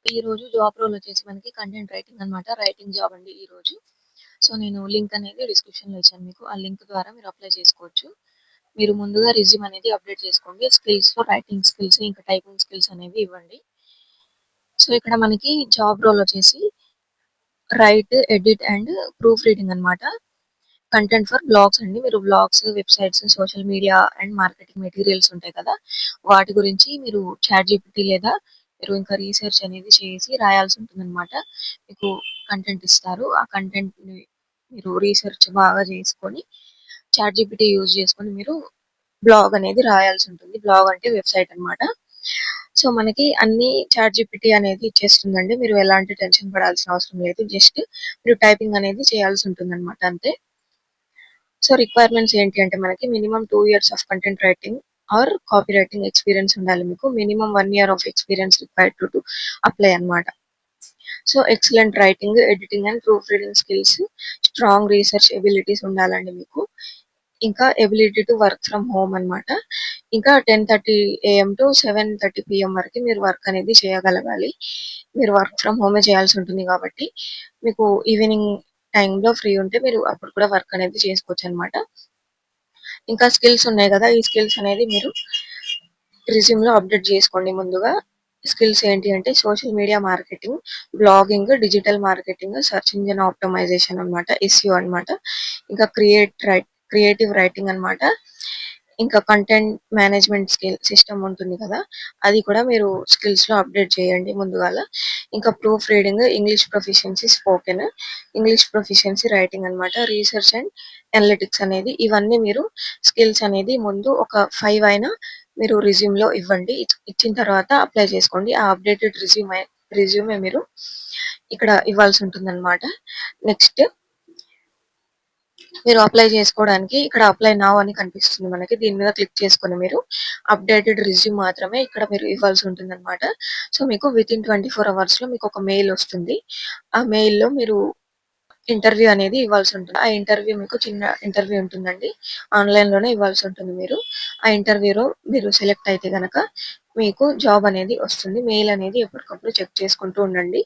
ఈ రోజు job role వచ్చేసి మనకి కంటెంట్ రైటింగ్ అన్నమాట. రైటింగ్ జాబ్ అండి ఈ రోజు. సో నేను లింక్ అనేది డిస్క్రిప్షన్‌లో ఇచ్చాను మీకు. ఆ లింక్ ద్వారా మీరు అప్లై చేసుకోవచ్చు. మీరు ముందుగా రెజ్యూమ్ అనేది అప్డేట్ చేసుకోండి. స్కిల్స్‌లో రైటింగ్ స్కిల్స్, ఇంకా టైపింగ్ స్కిల్స్ అనేవి ఇవ్వండి. సో ఇక్కడ మనకి జాబ్ రోల్ వచ్చేసి right, edit and proof reading అన్నమాట. కంటెంట్ ఫర్ బ్లాగ్స్ అండి. మీరు blogs, websites, social media and marketing materials ఉంటాయి కదా! వాటి గురించి మీరు చాట్‌జీపీటీ లేదా మీరు ఇంకా రీసెర్చ్ అనేది చేసి రాయాల్సి ఉంటుందన్నమాట. మీకు కంటెంట్ ఇస్తారు. ఆ కంటెంట్‌ని మీరు రీసెర్చ్ బాగా చేసుకొని చాట్‌జీపీటీ యూజ్ చేసుకొని మీరు బ్లాగ్ అనేది రాయాల్సి ఉంటుంది. బ్లాగ్ అంటే వెబ్‌సైట్ అన్నమాట. సో మనకి అన్ని చాట్‌జీపీటీ అనేది ఇచ్చేస్తుందండి. మీరు ఎలాంటి టెన్షన్ పడాల్సిన అవసరం లేదు. జస్ట్ మీరు టైపింగ్ అనేది చేయాల్సి ఉంటుందన్నమాట అంతే. సో రిక్వైర్మెంట్స్ ఏంటి అంటే మనకి minimum 2 years of content writing or copywriting experience ఉండాలి మీకు. Minimum 1 year of experience required to apply అన్నమాట. So excellent writing, editing and proof reading skills, strong research abilities ఉండాలండి మీకు. ఇంకా ability to work from home అన్నమాట. ఇంకా 10:30 AM to 7:30 PM వరకు మీరు వర్క్ అనేది చేయగలగాలి. మీరు వర్క్ ఫ్రమ్ హోమే చేయాల్సి ఉంటుంది కాబట్టి మీకు ఈవినింగ్ టైంలో ఫ్రీ ఉంటే మీరు అప్పుడు కూడా వర్క్ అనేది చేసుకోవచ్చు అన్నమాట. ఇంకా స్కిల్స్ ఉన్నాయి కదా! ఈ స్కిల్స్ అనేది మీరు రెజ్యూమ్‌లో అప్డేట్ చేసుకోండి ముందుగా. స్కిల్స్ ఏంటి అంటే social media marketing, blogging, digital marketing, search engine optimization అన్నమాట. ఎస్‌ఈఓ అన్నమాట. ఇంకా క్రియేటివ్ రైటింగ్ అన్నమాట. ఇంకా కంటెంట్ మేనేజ్మెంట్ సిస్టమ్ ఉంటుంది కదా! అది కూడా మీరు స్కిల్స్‌లో అప్డేట్ చేయండి ముందుగాల. ఇంకా proof reading, English proficiency spoken, English proficiency writing అన్నమాట. రీసెర్చ్ అండ్ అనలిటిక్స్ అనేది ఇవన్నీ మీరు స్కిల్స్ అనేది ముందు ఒక 5 అయినా మీరు రెజ్యూమ్‌లో ఇవ్వండి. ఇచ్చిన తర్వాత అప్లై చేసుకోండి. ఆ అప్డేటెడ్ రెజ్యూమే మీరు ఇక్కడ ఇవ్వాల్సి ఉంటుందన్నమాట. నెక్స్ట్ మీరు అప్లై చేసుకోవడానికి ఇక్కడ అప్లై నౌ అని కనిపిస్తుంది మనకి. దీని మీద క్లిక్ చేసుకొని మీరు అప్డేటెడ్ రెజ్యూమ్ మాత్రమే ఇక్కడ మీరు ఇవ్వాల్సి ఉంటుందన్నమాట. సో మీకు వితిన్ 24 అవర్స్‌లో మీకు ఒక మెయిల్ వస్తుంది. ఆ మెయిల్‌లో మీరు ఇంటర్వ్యూ అనేది ఇవ్వాల్సి ఉంటుంది. ఆ ఇంటర్వ్యూ మీకు చిన్న ఇంటర్వ్యూ ఉంటుందండి. ఆన్‌లైన్‌లోనే ఇవ్వాల్సి ఉంటుంది మీరు. ఆ ఇంటర్వ్యూలో మీరు సెలెక్ట్ అయితే గనక మీకు జాబ్ అనేది వస్తుంది. మెయిల్ అనేది ఎప్పటికప్పుడు చెక్ చేసుకుంటూ ఉండండి.